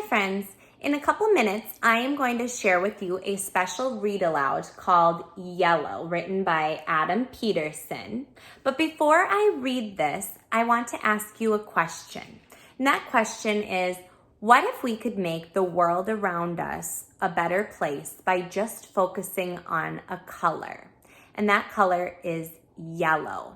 friends. In a couple minutes, I am going to share with you a special read aloud called Yellow, written by Adam Peterson. But before I read this, I want to ask you a question. And that question is, what if we could make the world around us a better place by just focusing on a color? And that color is yellow.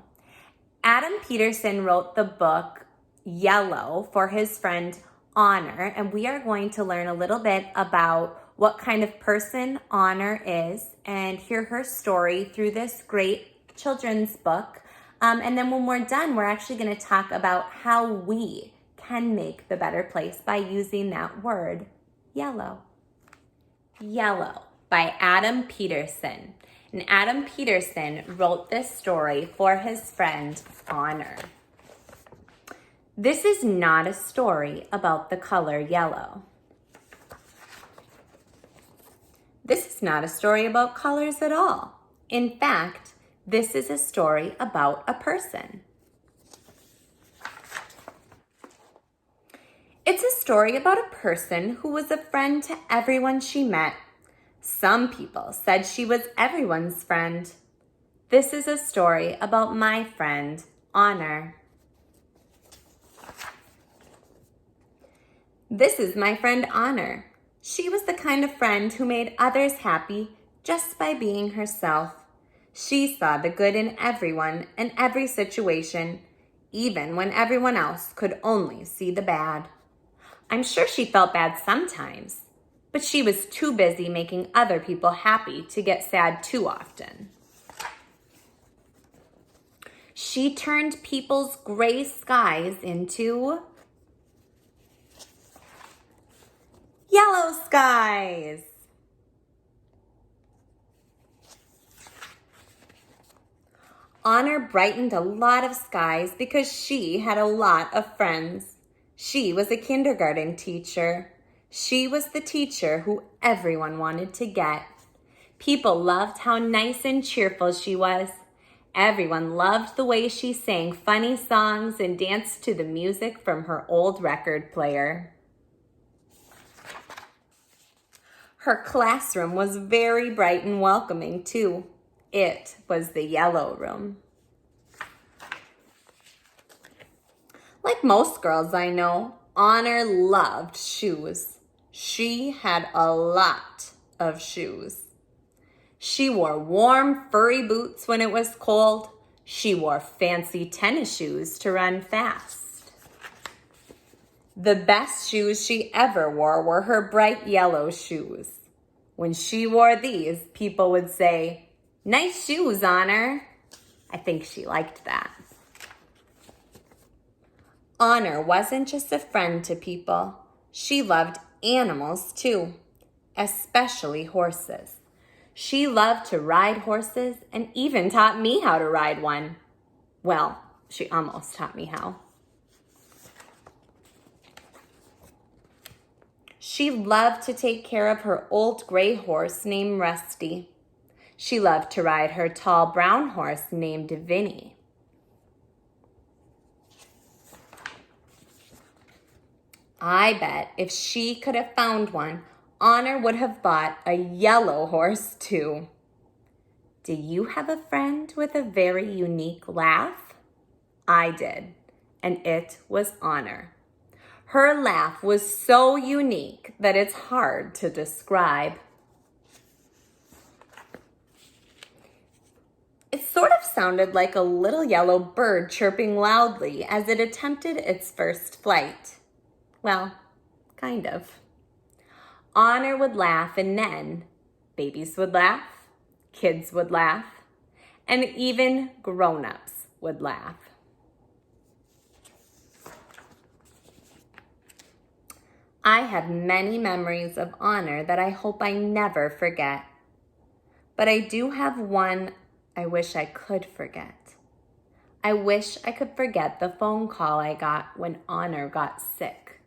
Adam Peterson wrote the book Yellow for his friend Honor, and we are going to learn a little bit about what kind of person Honor is and hear her story through this great children's book. And then when we're done, we're actually going to talk about how we can make the better place by using that word, yellow. Yellow by Adam Peterson. And Adam Peterson wrote this story for his friend Honor. This is not a story about the color yellow. This is not a story about colors at all. In fact, this is a story about a person. It's a story about a person who was a friend to everyone she met. Some people said she was everyone's friend. This is a story about my friend, Honor. This is my friend Honor. She was the kind of friend who made others happy just by being herself. She saw the good in everyone and every situation, even when everyone else could only see the bad. I'm sure she felt bad sometimes, but she was too busy making other people happy to get sad too often. She turned people's gray skies into yellow skies. Honor brightened a lot of skies because she had a lot of friends. She was a kindergarten teacher. She was the teacher who everyone wanted to get. People loved how nice and cheerful she was. Everyone loved the way she sang funny songs and danced to the music from her old record player. Her classroom was very bright and welcoming, too. It was the yellow room. Like most girls I know, Honor loved shoes. She had a lot of shoes. She wore warm, furry boots when it was cold. She wore fancy tennis shoes to run fast. The best shoes she ever wore were her bright yellow shoes. When she wore these, people would say, "Nice shoes, Honor." I think she liked that. Honor wasn't just a friend to people. She loved animals too, especially horses. She loved to ride horses and even taught me how to ride one. Well, she almost taught me how. She loved to take care of her old gray horse named Rusty. She loved to ride her tall brown horse named Vinny. I bet if she could have found one, Honor would have bought a yellow horse too. Do you have a friend with a very unique laugh? I did, and it was Honor. Her laugh was so unique that it's hard to describe. It sort of sounded like a little yellow bird chirping loudly as it attempted its first flight. Well, kind of. Honor would laugh, and then babies would laugh, kids would laugh, and even grown-ups would laugh. I have many memories of Honor that I hope I never forget. But I do have one I wish I could forget. I wish I could forget the phone call I got when Honor got sick.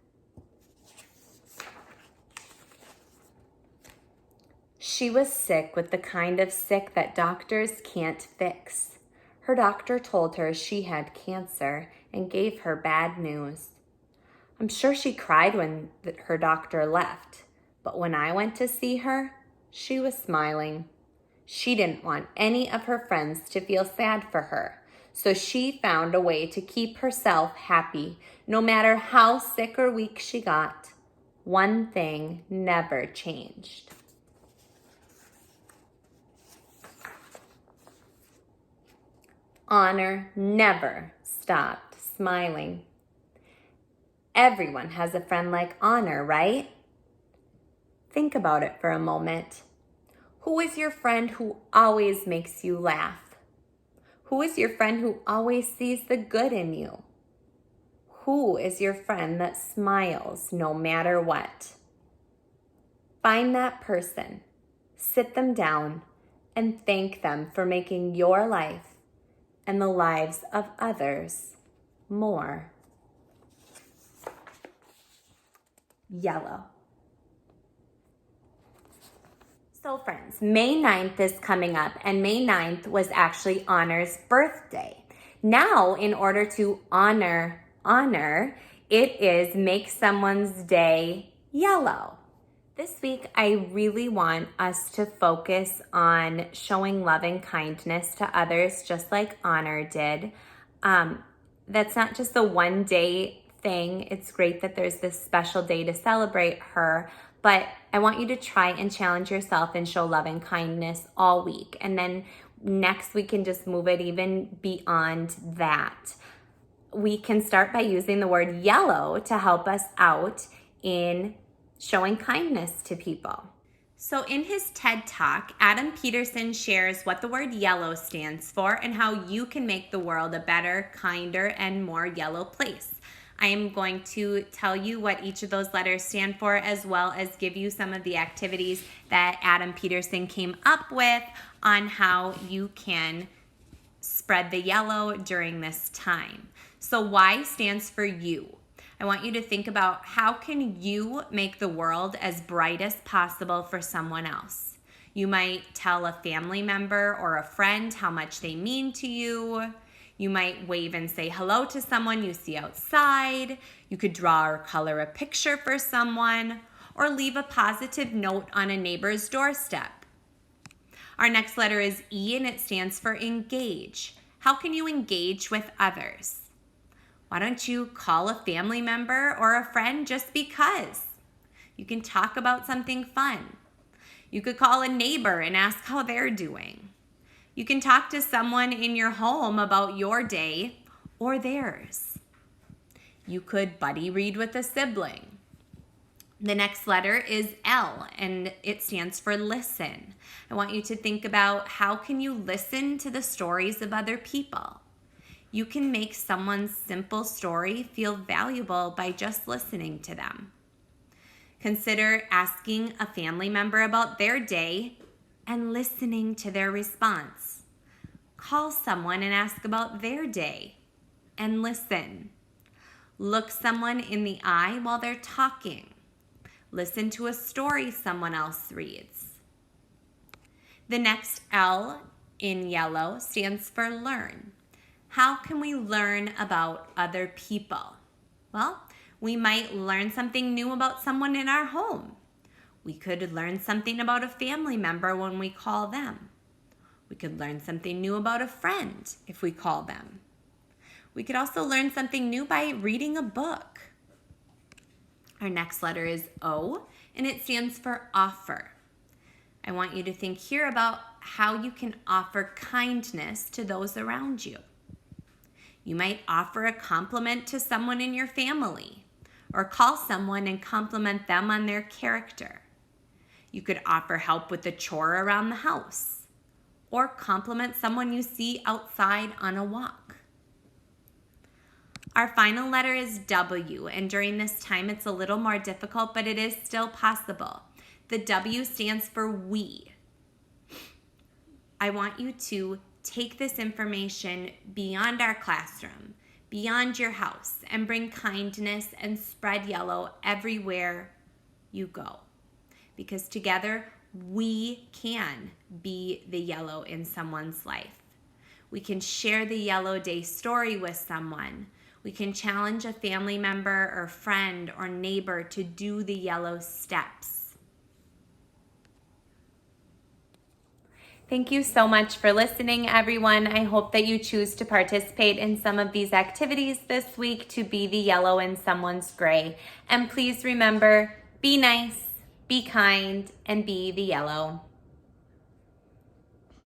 She was sick with the kind of sick that doctors can't fix. Her doctor told her she had cancer and gave her bad news. I'm sure she cried when her doctor left, but when I went to see her, she was smiling. She didn't want any of her friends to feel sad for her, so she found a way to keep herself happy, no matter how sick or weak she got. One thing never changed. Honor never stopped smiling. Everyone has a friend like Honor, right? Think about it for a moment. Who is your friend who always makes you laugh? Who is your friend who always sees the good in you? Who is your friend that smiles no matter what? Find that person, sit them down, and thank them for making your life and the lives of others more yellow. So friends, May 9th is coming up, and May 9th was actually Honor's birthday. Now, in order to honor, it is make someone's day yellow. This week, I really want us to focus on showing love and kindness to others, just like Honor did. That's not just a one-day thing. It's great that there's this special day to celebrate her, but I want you to try and challenge yourself and show love and kindness all week. And then next we can just move it even beyond that. We can start by using the word yellow to help us out in showing kindness to people. So in his TED Talk, Adam Peterson shares what the word yellow stands for and how you can make the world a better, kinder, and more yellow place. I am going to tell you what each of those letters stand for, as well as give you some of the activities that Adam Peterson came up with on how you can spread the yellow during this time. So Y stands for you. I want you to think about how can you make the world as bright as possible for someone else. You might tell a family member or a friend how much they mean to you. You might wave and say hello to someone you see outside. You could draw or color a picture for someone, or leave a positive note on a neighbor's doorstep. Our next letter is E, and it stands for engage. How can you engage with others? Why don't you call a family member or a friend just because? You can talk about something fun. You could call a neighbor and ask how they're doing. You can talk to someone in your home about your day or theirs. You could buddy read with a sibling. The next letter is L, and it stands for listen. I want you to think about how can you listen to the stories of other people. You can make someone's simple story feel valuable by just listening to them. Consider asking a family member about their day and listening to their response. Call someone and ask about their day and listen. Look someone in the eye while they're talking. Listen to a story someone else reads. The next L in yellow stands for learn. How can we learn about other people? Well, we might learn something new about someone in our home. We could learn something about a family member when we call them. We could learn something new about a friend if we call them. We could also learn something new by reading a book. Our next letter is O, and it stands for offer. I want you to think here about how you can offer kindness to those around you. You might offer a compliment to someone in your family, or call someone and compliment them on their character. You could offer help with a chore around the house, or compliment someone you see outside on a walk. Our final letter is W, and during this time it's a little more difficult, but it is still possible. The W stands for we. I want you to take this information beyond our classroom, beyond your house, and bring kindness and spread yellow everywhere you go. Because together, we can be the yellow in someone's life. We can share the Yellow Day story with someone. We can challenge a family member or friend or neighbor to do the yellow steps. Thank you so much for listening, everyone. I hope that you choose to participate in some of these activities this week to be the yellow in someone's gray. And please remember, be nice, be kind, and be the yellow.